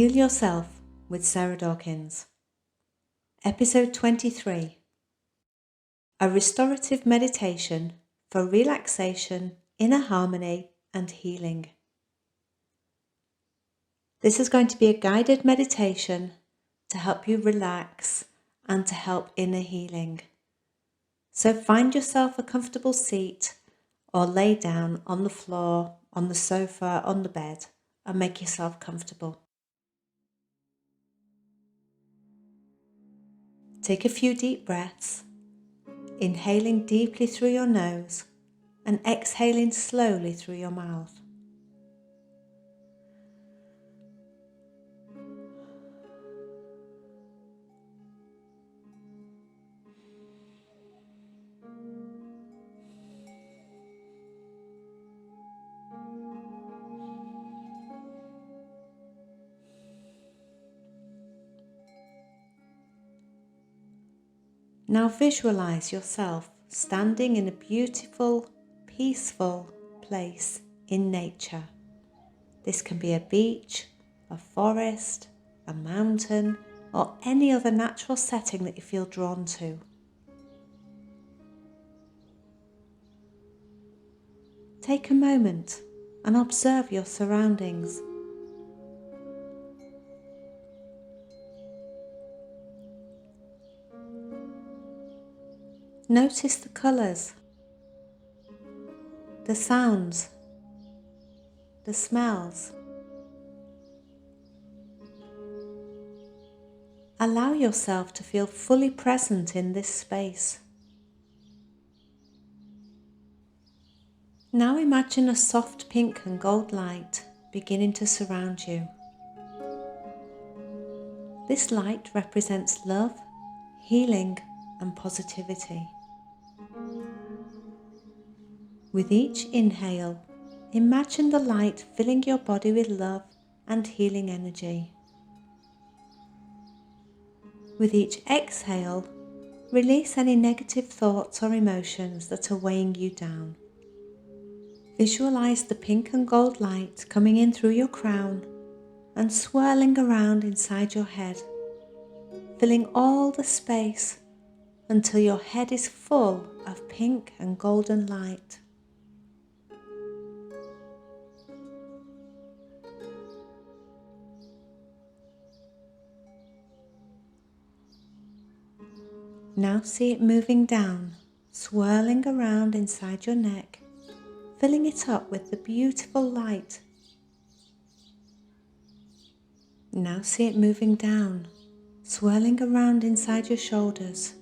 Heal Yourself with Sarah Dawkins. Episode 23. A restorative meditation for relaxation, inner harmony and healing. This is going to be a guided meditation to help you relax and to help inner healing. So find yourself a comfortable seat or lay down on the floor, on the sofa, on the bed and make yourself comfortable. Take a few deep breaths, inhaling deeply through your nose and exhaling slowly through your mouth. Now visualize yourself standing in a beautiful, peaceful place in nature. This can be a beach, a forest, a mountain, or any other natural setting that you feel drawn to. Take a moment and observe your surroundings. Notice the colours, the sounds, the smells. Allow yourself to feel fully present in this space. Now imagine a soft pink and gold light beginning to surround you. This light represents love, healing, and positivity. With each inhale, imagine the light filling your body with love and healing energy. With each exhale, release any negative thoughts or emotions that are weighing you down. Visualize the pink and gold light coming in through your crown and swirling around inside your head, filling all the space until your head is full of pink and golden light. Now see it moving down, swirling around inside your neck, filling it up with the beautiful light. Now see it moving down, swirling around inside your shoulders,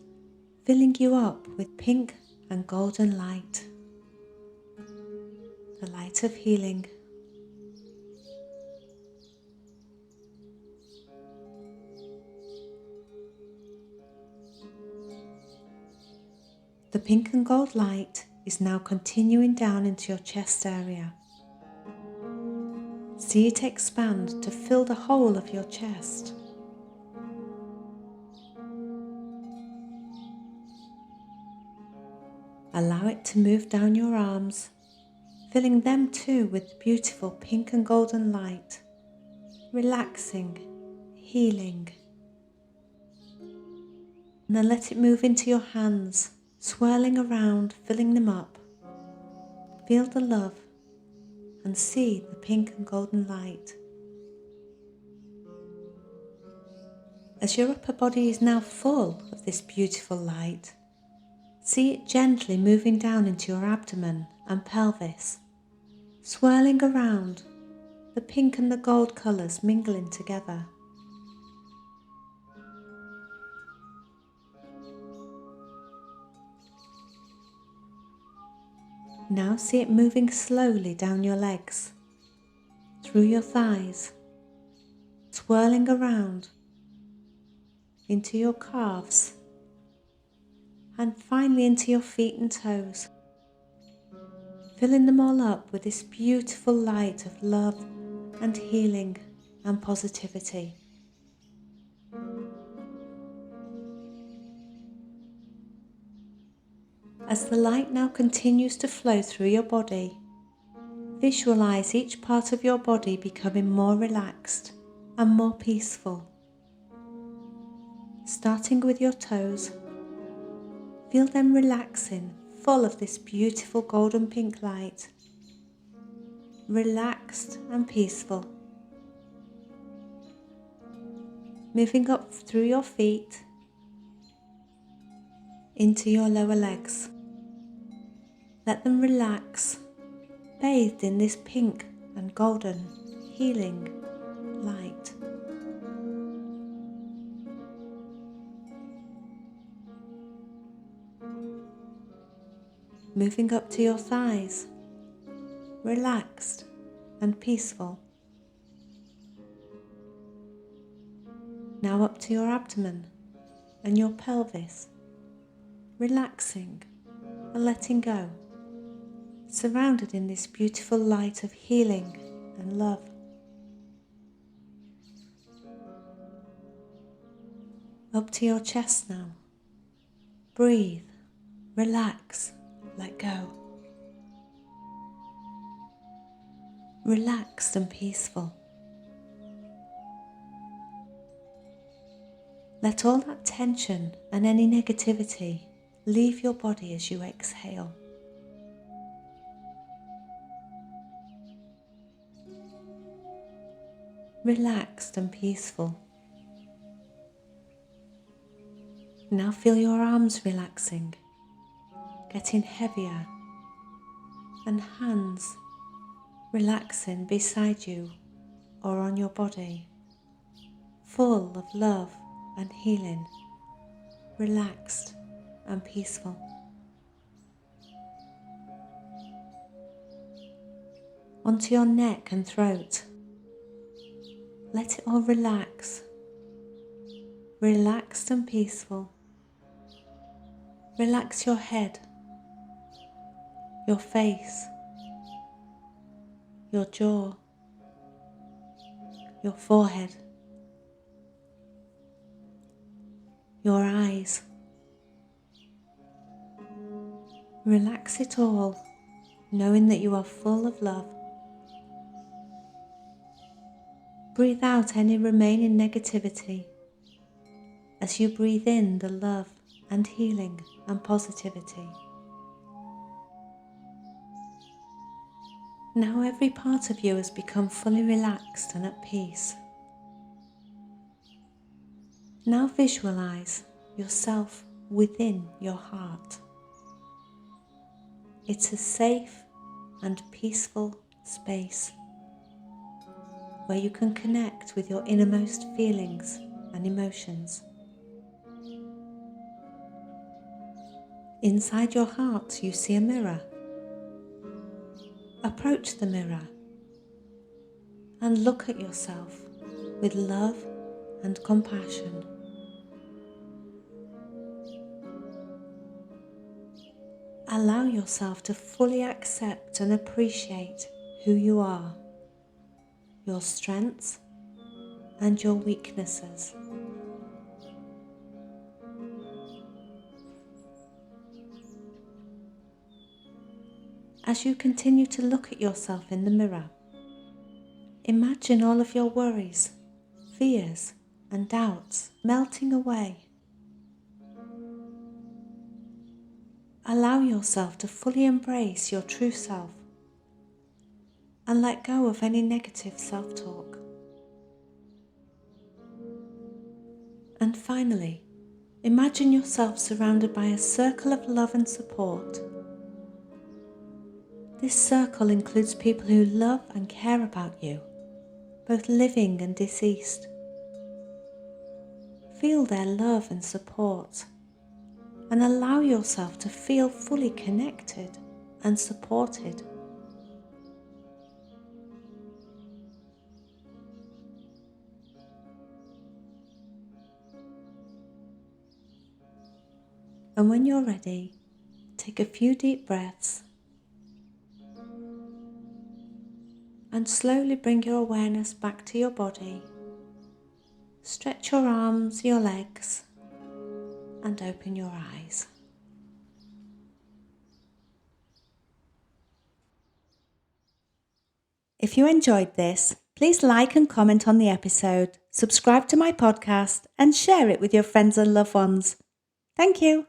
filling you up with pink and golden light. The light of healing. The pink and gold light is now continuing down into your chest area. See it expand to fill the whole of your chest. Allow it to move down your arms, filling them too with beautiful pink and golden light, relaxing, healing. And then let it move into your hands, swirling around, filling them up. Feel the love and see the pink and golden light. As your upper body is now full of this beautiful light, see it gently moving down into your abdomen and pelvis, swirling around, the pink and the gold colours mingling together. Now see it moving slowly down your legs, through your thighs, swirling around into your calves, and finally into your feet and toes, filling them all up with this beautiful light of love and healing and positivity. As the light now continues to flow through your body, visualize each part of your body becoming more relaxed and more peaceful. Starting with your toes, feel them relaxing, full of this beautiful golden pink light. Relaxed and peaceful. Moving up through your feet into your lower legs. Let them relax, bathed in this pink and golden healing light. Moving up to your thighs, relaxed and peaceful. Now up to your abdomen and your pelvis, relaxing and letting go, surrounded in this beautiful light of healing and love. Up to your chest now. Breathe, relax, let go. Relaxed and peaceful. Let all that tension and any negativity leave your body as you exhale. Relaxed and peaceful. Now feel your arms relaxing, getting heavier, and hands relaxing beside you or on your body, full of love and healing, relaxed and peaceful. Onto your neck and throat. Let it all relax, relaxed and peaceful. Relax your head, your face, your jaw, your forehead, your eyes. Relax it all, knowing that you are full of love. Breathe out any remaining negativity as you breathe in the love and healing and positivity. Now every part of you has become fully relaxed and at peace. Now visualize yourself within your heart. It's a safe and peaceful space where you can connect with your innermost feelings and emotions. Inside your heart you see a mirror. Approach the mirror and look at yourself with love and compassion. Allow yourself to fully accept and appreciate who you are, your strengths and your weaknesses. As you continue to look at yourself in the mirror, imagine all of your worries, fears and doubts melting away. Allow yourself to fully embrace your true self and let go of any negative self-talk. And finally, imagine yourself surrounded by a circle of love and support. This circle includes people who love and care about you, both living and deceased. Feel their love and support, and allow yourself to feel fully connected and supported. And when you're ready, take a few deep breaths and slowly bring your awareness back to your body. Stretch your arms, your legs, and open your eyes. If you enjoyed this, Please like and comment on the episode, subscribe to my podcast, and share it with your friends and loved ones. Thank you.